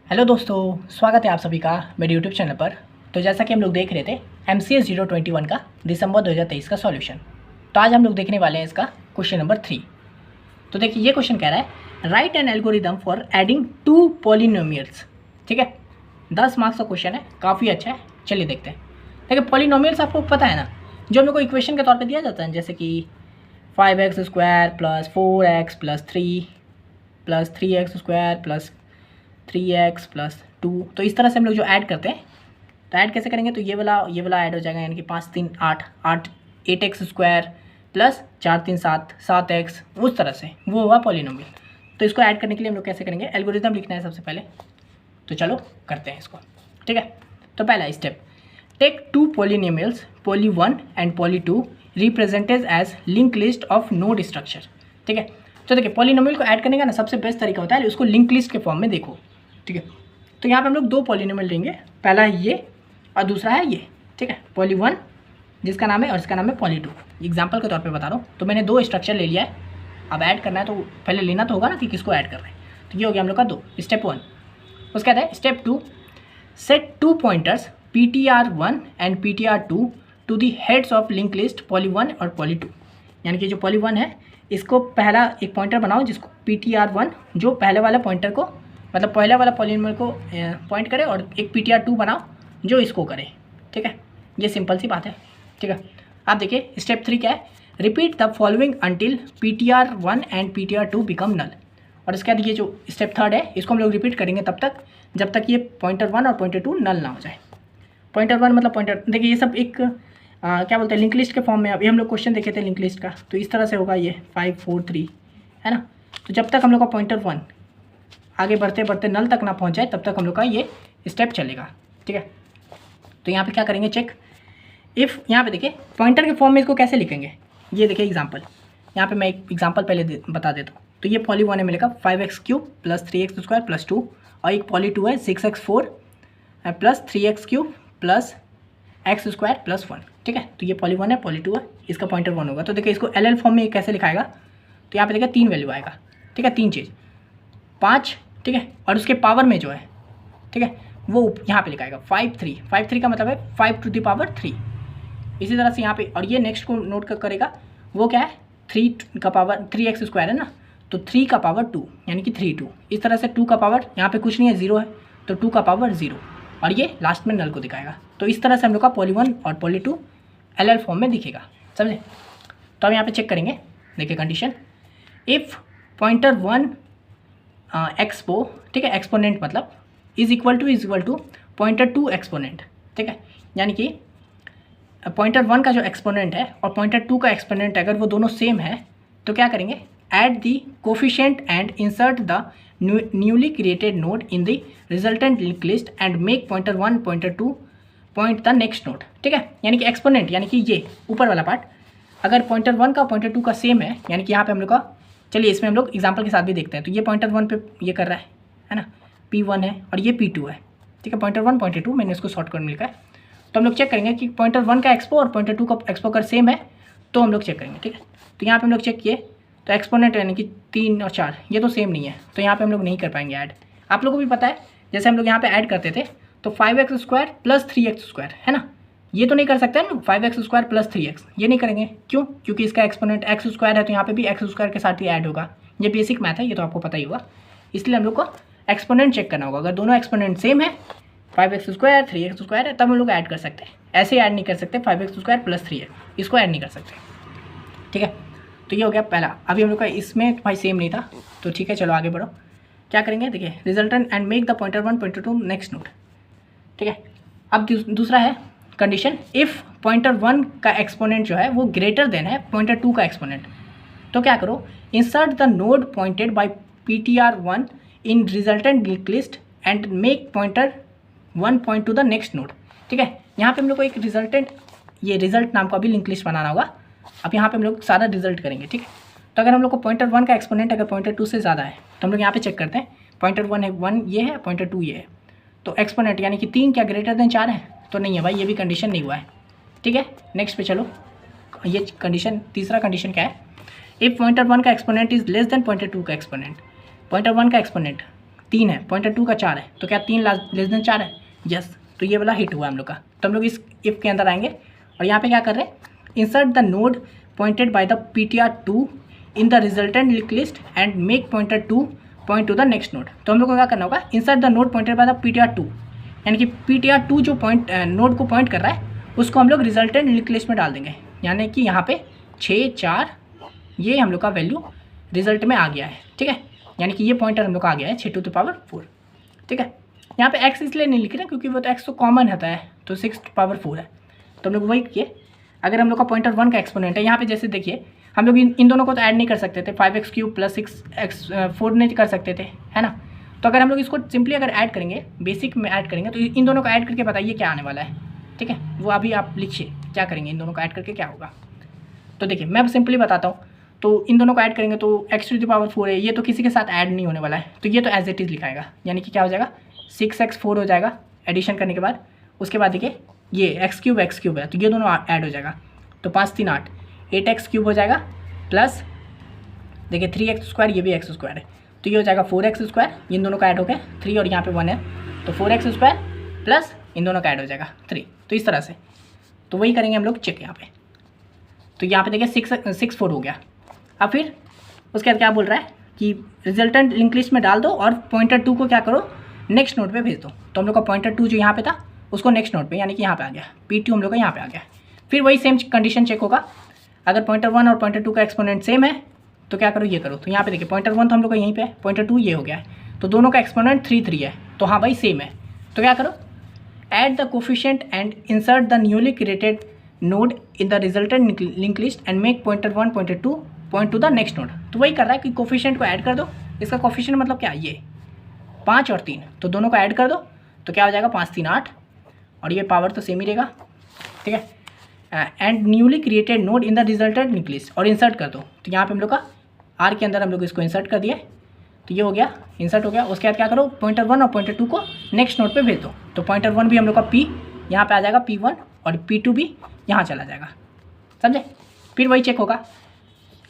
Hello दोस्तों, स्वागत है आप सभी का मेरे यूट्यूब चैनल पर। तो जैसा कि हम लोग देख रहे थे MCS 021 का दिसंबर 2023 का सॉल्यूशन। तो आज हम लोग देखने वाले हैं इसका क्वेश्चन नंबर 3। तो देखिए ये क्वेश्चन कह रहा है right N algorithm for adding 2 polynomials. ठीक है, 10 मार्क्स का क्वेश्चन है, काफ़ी अच्छा है। चलिए देखते हैं। देखिए पॉलिनोमियल्स आपको पता है ना, जो हम लोग को इक्वेशन के तौर पर दिया जाता है, जैसे कि 5x² + 4x + 3 + 3x² + 3x + 2। तो इस तरह से हम लोग जो ऐड करते हैं, तो ऐड कैसे करेंगे, तो ये वाला ऐड हो जाएगा, यानी कि 5 3 8 8 8x² + 4 3 7 7x, उस तरह से वो हुआ पॉलिनोमियल। तो इसको ऐड करने के लिए हम लोग कैसे करेंगे, एल्गोरिथम लिखना है सबसे पहले। तो चलो करते हैं इसको। ठीक है, तो पहला step, take 2 polynomials poly 1 and poly 2 represented as link list of node structure. ठीक है, तो देखिए पॉलिनोमियल को ऐड करने का ना सबसे बेस्ट तरीका होता है उसको लिंक लिस्ट के फॉर्म में देखो। ठीक है, तो यहाँ पे हम लोग 2 पॉलिनोमियल लेंगे, पहला है ये और दूसरा है ये। ठीक है, poly 1 जिसका नाम है और इसका नाम है poly 2। एग्जाम्पल के तौर पे बता रहा हूँ। तो मैंने 2 स्ट्रक्चर ले लिया है, अब ऐड करना है तो पहले लेना तो होगा ना कि किसको ऐड कर रहे हैं। तो ये हो गया हम लोग का 2, स्टेप 1। उसके बाद है step 2, set 2 pointers ptr1 and ptr2 to the heads of link list poly 1 और poly 2। यानी कि जो poly 1 है इसको पहला एक पॉइंटर बनाओ जिसको ptr1, जो पहले वाला पॉइंटर को मतलब पहले वाला पॉलिनोमियल को पॉइंट करे, और एक ptr2 बनाओ जो इसको करे। ठीक है, ये सिंपल सी बात है। ठीक है, आप देखिए स्टेप 3 क्या है, repeat the following until ptr1 and ptr2 become null. और इसके बाद ये जो स्टेप 3 है इसको हम लोग रिपीट करेंगे तब तक जब तक ये पॉइंटर 1 और पॉइंटर 2 नल ना हो जाए। पॉइंटर 1 मतलब पॉइंटर, देखिए ये सब एक क्या बोलते हैं लिंक लिस्ट के फॉर्म में। अभी हम लोग क्वेश्चन देखे थे लिंक लिस्ट का, तो इस तरह से होगा ये 5 4 3 है ना। तो जब तक हम लोग का पॉइंटर 1 आगे बढ़ते बढ़ते नल तक ना पहुंच जाए तब तक हम लोग का ये स्टेप चलेगा। ठीक है, तो यहाँ पे क्या करेंगे, चेक इफ़। यहाँ पे देखिए पॉइंटर के फॉर्म में इसको कैसे लिखेंगे, ये देखिए एग्जांपल। यहाँ पे मैं एक एग्जांपल पहले बता देता हूँ। तो ये poly 1 है मिलेगा 5x³ + 3x² + 2, और एक poly 2 है 6x4 + 3x³ + x² + 1। ठीक है, तो ये poly 1 है, poly 2 है, इसका पॉइंटर 1 होगा। तो देखिए इसको LL फॉर्म में कैसे लिखाएगा, तो यहाँ पे देखिए 3 वैल्यू आएगा। ठीक है, 3 चीज़ 5। ठीक है, और उसके पावर में जो है, ठीक है, वो यहाँ पे लिखाएगा 5 3 का मतलब है 5 टू द पावर 3। इसी तरह से यहाँ पे, और ये नेक्स्ट को नोट करेगा, वो क्या है 3 का पावर 3x² है ना, तो 3 का पावर 2 यानी कि 3 2। इस तरह से 2 का पावर यहाँ पे कुछ नहीं है, 0 है, तो 2 का पावर 0, और ये लास्ट में नल को दिखाएगा। तो इस तरह से हम लोग का poly 1 और poly 2 LL फॉर्म में दिखेगा, समझे। तो हम यहाँ पे चेक करेंगे, देखिए कंडीशन, इफ़ पॉइंटर 1 एक्सपो, ठीक है, एक्सपोनेंट मतलब is equal to pointer 2 exponent. ठीक है, यानी कि पॉइंटर 1 का जो एक्सपोनेंट है और पॉइंटर 2 का एक्सपोनेंट अगर वो दोनों सेम है तो क्या करेंगे, add the coefficient and insert the newly created node in the resultant link list and make pointer 1 pointer 2 point the next node. ठीक है, यानी कि एक्सपोनेंट यानी कि ये ऊपर वाला पार्ट अगर पॉइंटर 1 का पॉइंटर 2 का सेम है, यानी कि यहाँ पे हम लोग का, चलिए इसमें हम लोग एग्जांपल के साथ भी देखते हैं। तो ये पॉइंटर 1 पे ये कर रहा है ना, P1 है और ये P2 है। ठीक है, पॉइंटर 1 पॉइंटर 2 मैंने इसको शॉर्टकट में लिखा है। तो हम लोग चेक करेंगे कि पॉइंटर 1 का एक्सपो और पॉइंटर 2 का एक्सपो अगर सेम है तो हम लोग चेक करेंगे। ठीक है, तो यहाँ पे हम लोग चेक किए तो एक्सपोनेंट यानी कि 3 और 4 ये तो सेम नहीं है, तो यहाँ पे हम लोग नहीं कर पाएंगे ऐड। आप लोगों को भी पता है जैसे हम लोग यहाँ पे ऐड करते थे तो 5x² + 3x² है ना, ये तो नहीं कर सकते ना 5x² + 3x, ये नहीं करेंगे। क्यों, क्योंकि इसका एक्सपोनेंट x² है, तो यहाँ पे भी x² के साथ ही ऐड होगा। ये बेसिक मैथ है, ये तो आपको पता ही होगा। इसलिए हम लोग को एक्सपोनेंट चेक करना होगा। अगर दोनों एक्सपोनेंट सेम है 5x² 3x² है तब हम लोग ऐड कर सकते हैं, ऐसे ऐड नहीं कर सकते 5x² + 3x, इसको ऐड नहीं कर सकते। ठीक है, तो ये हो गया पहला। अभी हम लोग का इसमें भाई सेम नहीं था, तो ठीक है चलो आगे बढ़ो। क्या करेंगे, देखिए resultant and make the pointer 1 pointer 2 next node. ठीक है, अब दूसरा है कंडीशन, इफ़ पॉइंटर 1 का एक्सपोनेंट जो है वो ग्रेटर देन है पॉइंटर 2 का एक्सपोनेंट, तो क्या करो, insert the node pointed bye ptr1 in resultant link list and make pointer 1 point two the next node. ठीक है, यहाँ पे हम लोग को एक रिजल्टेंट, ये रिजल्ट नाम का भी लिंक लिस्ट बनाना होगा। अब यहाँ पे हम लोग सारा रिजल्ट करेंगे। ठीक है, तो अगर हम लोग को पॉइंटर 1 का एक्सपोनेंट अगर पॉइंटर 2 से ज़्यादा है तो हम लोग यहाँ पे चेक करते हैं, पॉइंटर 1 है 1 ये है, पॉइंटर 2 ये है, तो एक्सपोनेंट यानी कि 3 क्या ग्रेटर देन 4 है, तो नहीं है भाई, ये भी कंडीशन नहीं हुआ है। ठीक है, नेक्स्ट पे चलो। ये कंडीशन, तीसरा कंडीशन क्या है, इफ़ पॉइंटर 1 का exponent is less than pointer 2 का एक्सपोनेंट। पॉइंटर 1 का एक्सपोनेंट 3 है, पॉइंटर 2 का 4 है, तो क्या 3 लेस देन 4 है? यस, तो ये वाला हिट हुआ हम लोग का। तो हम लोग इस इफ़ के अंदर आएंगे और यहाँ पे क्या कर रहे हैं, insert the node pointed by the PTR2 in the resultant link list and make pointer 2 point two the next node. तो हम लोग को क्या करना होगा, insert the node pointed by the PTR2, यानी कि PTR2 जो पॉइंट नोड को पॉइंट कर रहा है उसको हम लोग रिजल्टेंट लिंक लिस्ट में डाल देंगे, यानी कि यहाँ पे 6 4 ये हम लोग का वैल्यू रिजल्ट में आ गया है, ठीक है, यानी कि ये पॉइंटर हम लोग का आ गया है 6 टू द पावर 4, ठीक है। यहाँ पे x इसलिए नहीं लिख रहे क्योंकि वो तो x तो कॉमन होता है, तो 6 टू पावर 4 है, तो हम लोग वही किए। अगर हम लोग का पॉइंटर 1 का एक्सपोनेंट है, यहाँ पे जैसे देखिए हम लोग इन दोनों को तो ऐड नहीं कर सकते थे, 5x³ प्लस 6x4 नहीं कर सकते थे, है ना। तो अगर हम लोग इसको सिंपली अगर ऐड करेंगे, बेसिक में ऐड करेंगे, तो इन दोनों को ऐड करके बताइए क्या आने वाला है, ठीक है, वो अभी आप लिखिए क्या करेंगे, इन दोनों को ऐड करके क्या होगा। तो देखिए मैं सिंपली बताता हूँ, तो इन दोनों को ऐड करेंगे तो x टू द पावर 4 है, ये तो किसी के साथ ऐड नहीं होने वाला है, तो ये तो एज इट इज़ लिखाएगा, यानी कि क्या हो जाएगा 6x4 हो जाएगा एडिशन करने के बाद। उसके बाद देखिए ये x³ है, तो ये दोनों ऐड हो जाएगा, तो 5 3 8 8x³ हो जाएगा, प्लस देखिए 3x², ये भी x² है, तो ये हो जाएगा 4x², इन दोनों का ऐड हो गया 3 और यहाँ पे 1 है, तो 4x² प्लस इन दोनों का ऐड हो जाएगा 3, तो इस तरह से। तो वही करेंगे हम लोग चेक यहाँ पे, तो यहाँ पे देखिए 6 4 हो गया। अब फिर उसके बाद क्या बोल रहा है कि रिजल्टेंट लिंक लिस्ट में डाल दो और पॉइंटर 2 को क्या करो नेक्स्ट नोड पे भेज दो। तो हम लोग का पॉइंटर 2 जो यहाँ पे था उसको नेक्स्ट नोड पे, यानी कि यहाँ पे आ गया, P2 हम लोग का यहाँ पे आ गया। फिर वही सेम कंडीशन चेक होगा, अगर पॉइंटर 1 और पॉइंटर 2 का एक्सपोनेंट सेम है तो क्या करो ये करो। तो यहाँ पे देखिए पॉइंटर 1 तो हम लोग का यहीं पे है, पॉइंटर 2 ये हो गया है, तो दोनों का एक्सपोनेंट 3 3 है, तो हाँ भाई सेम है। तो क्या करो, add the coefficient and insert the newly created node in the resultant link list and make pointer 1 pointer 2 point two the next node. तो वही कर रहा है कि कोफिशिएंट को ऐड कर दो, इसका कोफिशिएंट मतलब क्या, ये 5 और 3, तो दोनों को ऐड कर दो, तो क्या हो जाएगा 5 3 8, और ये पावर तो सेम ही रहेगा, ठीक है। And newly created node in the resultant link list, और इंसर्ट कर दो, तो यहाँ पे हम लोग का आर के अंदर हम लोग इसको इंसर्ट कर दिए, तो ये हो गया इंसर्ट हो गया। उसके बाद क्या करो, पॉइंटर 1 और पॉइंटर 2 को नेक्स्ट नोड पे भेज दो, तो पॉइंटर 1 भी हम लोग का P यहाँ पे आ जाएगा P1 और P2 भी यहाँ चला जाएगा, समझे। फिर वही चेक होगा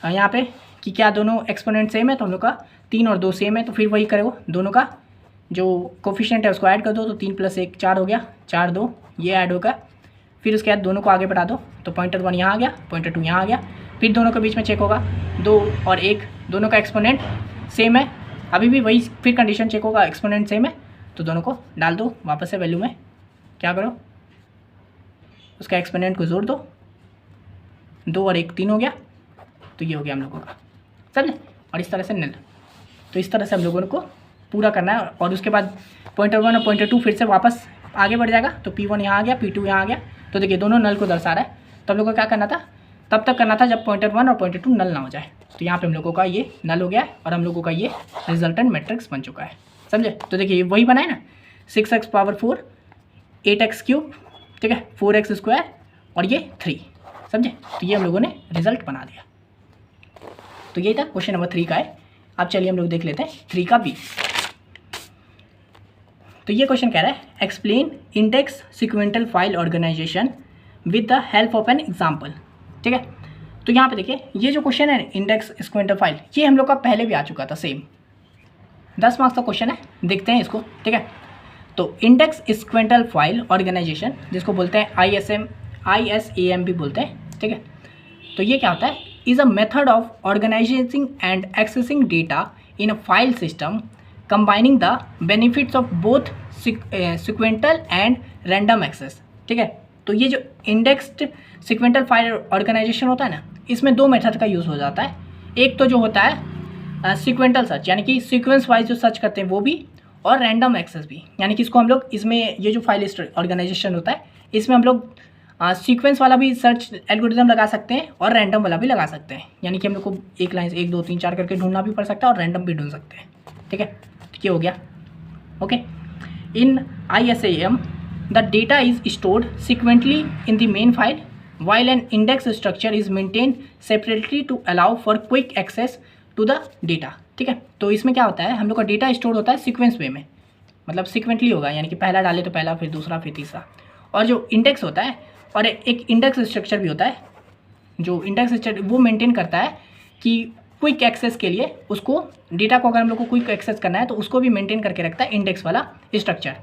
यहाँ पे कि क्या दोनों एक्सपोनेंट सेम है, तो हम लोग का 3 और 2 सेम है, तो फिर वही करेगा, दोनों का जो कोफिशिएंट है उसको ऐड कर दो, तो 3 + 1 4 हो गया, 4 2 ये ऐड होगा। फिर उसके बाद दोनों को आगे बढ़ा दो, तो पॉइंटर 1 यहाँ आ गया, पॉइंटर 2 यहाँ आ गया। फिर दोनों के बीच में चेक होगा 2 और 1, दोनों का एक्सपोनेंट सेम है, अभी भी वही फिर कंडीशन चेक होगा, एक्सपोनेंट सेम है, तो दोनों को डाल दो वापस से वैल्यू में, क्या करो उसका एक्सपोनेंट को जोड़ दो, 2 और 1 3 हो गया, तो ये हो गया हम लोगों का, समझे। और इस तरह से नल, तो इस तरह से हम लोगों को पूरा करना है। और उसके बाद पॉइंटर 1 और पॉइंटर 2 फिर से वापस आगे बढ़ जाएगा, तो P1 यहाँ आ गया, P2 यहाँ आ गया, तो देखिए दोनों नल को दर्शा रहा है। तो हम लोग को क्या करना था, तब तक करना था जब पॉइंटर 1 और पॉइंटर 2 नल ना हो जाए। तो यहाँ पे हम लोगों का ये नल हो गया है और हम लोगों का ये रिजल्टेंट मैट्रिक्स बन चुका है, समझे। तो देखिए वही बना है ना, 6x⁴, 8x³, ठीक है, 4x² और ये 3, समझे। तो ये हम लोगों ने रिजल्ट बना दिया। तो यही था क्वेश्चन नंबर 3 का है। अब चलिए हम लोग देख लेते हैं 3 का B। तो ये क्वेश्चन कह रहा है explain index sequential file organization with the help of an example, ठीक है। तो यहाँ पे देखिए ये जो क्वेश्चन है इंडेक्स सिक्वेंटल फाइल, ये हम लोग का पहले भी आ चुका था, सेम 10 मार्क्स का क्वेश्चन है, देखते हैं इसको, ठीक है। तो इंडेक्स सिक्वेंटल फाइल ऑर्गेनाइजेशन, जिसको बोलते हैं ISAM भी बोलते हैं, ठीक है। तो ये क्या होता है, is a method of organizing and accessing data in a file system combining the benefits of both sequential and random access, ठीक है। तो ये जो इंडेक्स्ड सिक्वेंटल फाइल ऑर्गेनाइजेशन होता है ना, इसमें 2 मेथड का यूज़ हो जाता है। एक तो जो होता है सिक्वेंटल सर्च, यानी कि सीक्वेंस वाइज जो सर्च करते हैं वो भी, और रैंडम एक्सेस भी, यानी कि इसको हम लोग इसमें ये जो फाइल ऑर्गेनाइजेशन होता है इसमें हम लोग सीक्वेंस वाला भी सर्च एल्गोरिथम लगा सकते हैं और रैंडम वाला भी लगा सकते हैं, यानी कि हम लोग को एक लाइन से 1 2 3 4 करके ढूंढना भी पड़ सकता है और रैंडम भी ढूंढ सकते हैं, ठीक है। तो ये हो गया, okay. In ISAM the data is stored sequentially in the main file while an index structure is maintained separately to allow for quick access to the data, ठीक है। तो इसमें क्या होता है, हम लोग का डेटा स्टोर होता है सीक्वेंस वे में, मतलब सीक्वेंटली होगा, यानी कि पहला डाले तो पहला, फिर दूसरा, फिर तीसरा। और जो इंडेक्स होता है, और एक इंडेक्स स्ट्रक्चर भी होता है, जो इंडेक्स स्ट्रक्चर वो मेंटेन करता है कि क्विक एक्सेस के लिए उसको डेटा को अगर हम लोग को क्विक एक्सेस करना है तो उसको भी मेंटेन करके रखता है इंडेक्स वाला स्ट्रक्चर,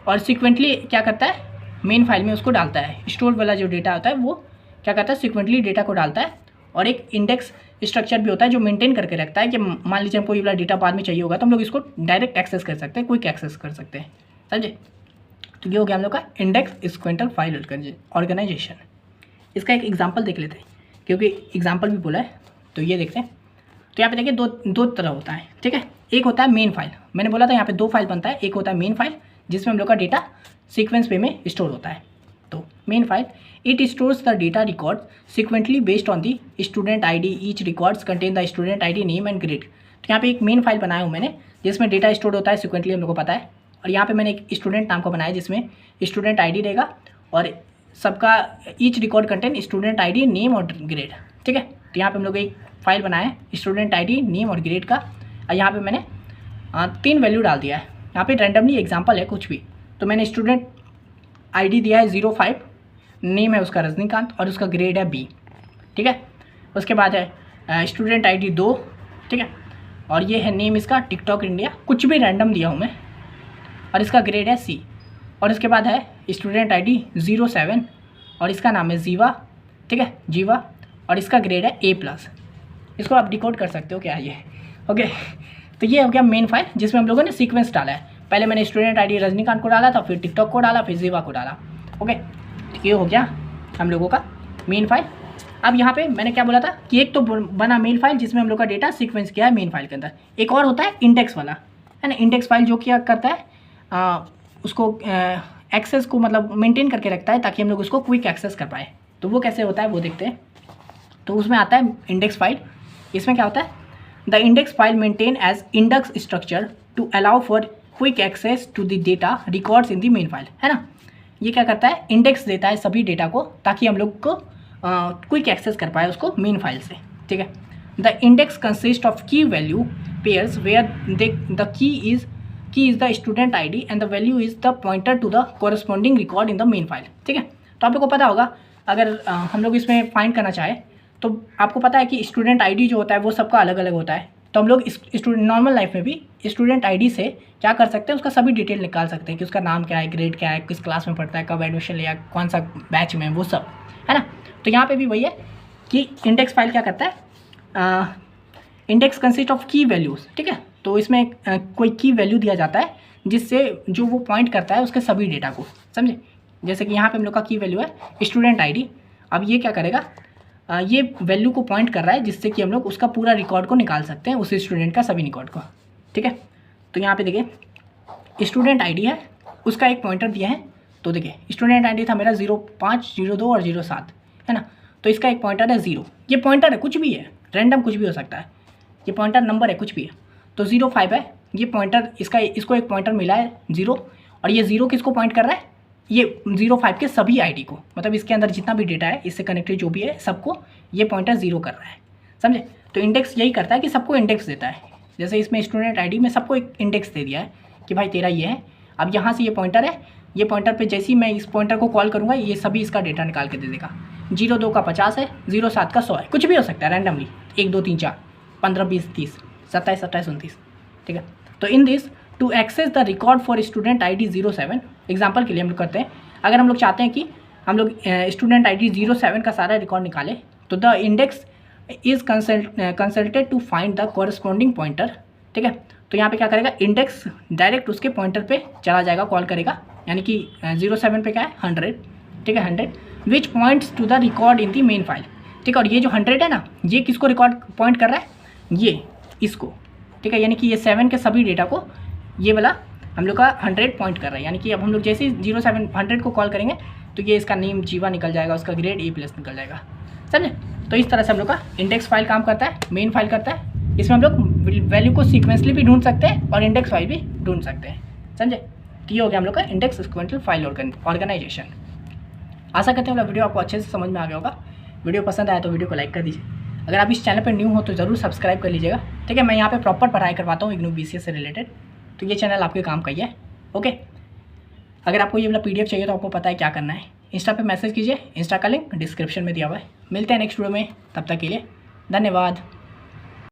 और सिक्वेंटली क्या करता है, मेन फाइल में उसको डालता है। स्टोर वाला जो डेटा होता है वो क्या करता है, सिक्वेंटली डेटा को डालता है, और एक इंडेक्स स्ट्रक्चर भी होता है जो मेंटेन करके रखता है कि मान लीजिए हमको ये वाला डेटा बाद में चाहिए होगा तो हम लोग इसको डायरेक्ट एक्सेस कर सकते हैं, क्विक एक्सेस कर सकते हैं, समझे। तो ये हो गया हम लोग का इंडेक्स सीक्वेंटल फाइल ऑर्गेनाइजेशन। इसका एक एग्जांपल देख लेते हैं क्योंकि एग्जांपल भी बोला है, तो ये देखते हैं। तो यहाँ पे देखिए दो तरह होता है, ठीक है। एक होता है मेन फाइल, मैंने बोला था यहाँ पे दो फाइल बनता है, एक होता है मेन फाइल जिसमें हम लोग का डेटा सीक्वेंस वे में स्टोर होता है। तो main file it stores the data record sequentially based on the student ID, each records contain the student ID, name and grade. तो यहाँ पे एक मेन फाइल बनाया हूँ मैंने जिसमें डेटा स्टोर होता है सिक्वेंटली, हम लोग को पता है। और यहाँ पे मैंने एक स्टूडेंट नाम को बनाया जिसमें स्टूडेंट ID रहेगा और सबका each record contain student ID, name और ग्रेड, ठीक है। तो यहाँ पे हम लोग एक फाइल बनाया है स्टूडेंट ID, नेम और ग्रेड का, और यहाँ पे मैंने 3 वैल्यू डाल दिया है। यहाँ पे रैंडमली एग्जांपल है कुछ भी, तो मैंने स्टूडेंट ID दिया है 05, नेम है उसका रजनीकांत और उसका ग्रेड है B, ठीक है। उसके बाद है स्टूडेंट ID 2, ठीक है, और ये है नेम इसका टिकटॉक इंडिया, कुछ भी रैंडम दिया हूँ मैं, और इसका ग्रेड है C। और इसके बाद है स्टूडेंट ID 07 और इसका नाम है जीवा, ठीक है, जीवा, और इसका ग्रेड है A+। इसको आप डिकोड कर सकते हो क्या ये, ओके। तो ये हो गया मेन फाइल जिसमें हम लोगों ने सीक्वेंस डाला है। पहले मैंने स्टूडेंट ID रजनीकांत को डाला था, फिर टिकटॉक को डाला, फिर जीवा को डाला, ओके। तो ये हो गया हम लोगों का मेन फाइल। अब यहाँ पे मैंने क्या बोला था कि एक तो बना मेन फाइल जिसमें हम लोग का डेटा सीक्वेंस किया है मेन फाइल के अंदर, एक और होता है इंडेक्स वाला, है ना। इंडेक्स फाइल जो क्या करता है उसको एक्सेस को मतलब मेंटेन करके रखता है ताकि हम लोग उसको क्विक एक्सेस कर पाए। तो वो कैसे होता है वो देखते हैं। तो उसमें आता है इंडेक्स फाइल, इसमें क्या होता है, the index file maintain as index structure to allow for quick access to the data records in the main file, है ना। ये क्या करता है, इंडेक्स देता है सभी डेटा को ताकि हम लोग को क्विक एक्सेस कर पाए उसको मेन फाइल से, ठीक है। The index consist of key value pairs where the key is the student ID and the value is the pointer to the corresponding record in the main file, ठीक है। तो आप लोग को पता होगा अगर हम लोग इसमें फाइंड करना चाहें तो आपको पता है कि स्टूडेंट ID जो होता है वो सबका अलग अलग होता है। तो हम लोग स्टूडेंट नॉर्मल लाइफ में भी स्टूडेंट ID से क्या कर सकते हैं, उसका सभी डिटेल निकाल सकते हैं कि उसका नाम क्या है, ग्रेड क्या है, किस क्लास में पढ़ता है, कब एडमिशन लिया, कौन सा बैच में, वो सब, है ना। तो यहाँ पे भी वही है कि इंडेक्स फाइल क्या करता है, इंडेक्स कंसिस्ट ऑफ की वैल्यूज़, ठीक है। तो इसमें कोई की वैल्यू दिया जाता है जिससे जो वो पॉइंट करता है उसके सभी डेटा को, समझे। जैसे कि यहाँ पे हम लोग का की वैल्यू है स्टूडेंट ID। अब ये क्या करेगा, ये वैल्यू को पॉइंट कर रहा है जिससे कि हम लोग उसका पूरा रिकॉर्ड को निकाल सकते हैं, उस स्टूडेंट का सभी रिकॉर्ड को, ठीक है। तो यहाँ पे देखिए स्टूडेंट ID है, उसका एक पॉइंटर दिया है। तो देखिए स्टूडेंट ID था मेरा 05, 02 और 07, है ना। तो इसका एक पॉइंटर है 0, ये पॉइंटर है, कुछ भी है, रैंडम कुछ भी हो सकता है, ये पॉइंटर नंबर है, कुछ भी है। तो 05 है, ये पॉइंटर इसको एक पॉइंटर मिला है 0, और ये 0 किसको पॉइंट कर रहा है, ये 05 के सभी ID को, मतलब इसके अंदर जितना भी डेटा है इससे कनेक्टेड जो भी है सबको ये पॉइंटर 0 कर रहा है, समझे। तो इंडेक्स यही करता है कि सबको इंडेक्स देता है। जैसे इसमें स्टूडेंट ID में सबको एक इंडेक्स दे दिया है कि भाई तेरा ये है। अब यहाँ से ये पॉइंटर है, ये पॉइंटर पे जैसे ही मैं इस पॉइंटर को कॉल करूँगा ये सभी इसका डेटा निकाल के दे देगा। 02 का 50 है, 07 का 100 है, कुछ भी हो सकता है रैंडमली, 1 2 3 4 15 20 30 27 28 29, ठीक है। तो in this to access the record for student ID 07, example के लिए हम लोग करते हैं, अगर हम लोग चाहते हैं कि हम लोग स्टूडेंट ID 07 का सारा रिकॉर्ड निकालें तो the index is consulted to find the corresponding pointer, ठीक है। तो यहाँ पे क्या करेगा, इंडेक्स डायरेक्ट उसके पॉइंटर पे चला जाएगा, कॉल करेगा, यानी कि 07 पे क्या है 100, ठीक है, 100 which points to the record in the main file, ठीक है। और ये जो 100 है ना, ये किसको रिकॉर्ड पॉइंट कर रहा है, ये इसको, ठीक है, यानी कि ये 7 के सभी डेटा को ये वाला हम लोग का 100 पॉइंट कर रहा है। यानी कि अब हम लोग जैसे ही 07 100 को कॉल करेंगे तो ये इसका नेम जीवा निकल जाएगा, उसका ग्रेड A+ निकल जाएगा, समझे। तो इस तरह से हम लोग का इंडेक्स फाइल काम करता है, मेन फाइल करता है। इसमें हम लोग वैल्यू को सीक्वेंसली भी ढूंढ सकते हैं और इंडेक्स फाइल भी ढूंढ सकते हैं, समझे। तो ये हो गया हम लोग का इंडेक्स सीक्वेंटल फाइल ऑर्गेनाइजेशन। आशा करते हैं वीडियो आपको अच्छे से समझ में आ गया होगा। वीडियो पसंद आया तो वीडियो को लाइक कर दीजिए। अगर आप इस चैनल पर न्यू हो तो ज़रूर सब्सक्राइब कर लीजिएगा, ठीक है। मैं यहाँ पे प्रॉपर पढ़ाई करवाता हूँ IGNOU BCS से रिलेटेड, तो ये चैनल आपके काम का ही है, ओके। अगर आपको ये वाला PDF चाहिए तो आपको पता है क्या करना है, इंस्टा पे मैसेज कीजिए, इंस्टा का लिंक डिस्क्रिप्शन में दिया हुआ है। मिलते हैं नेक्स्ट वीडियो में, तब तक के लिए धन्यवाद।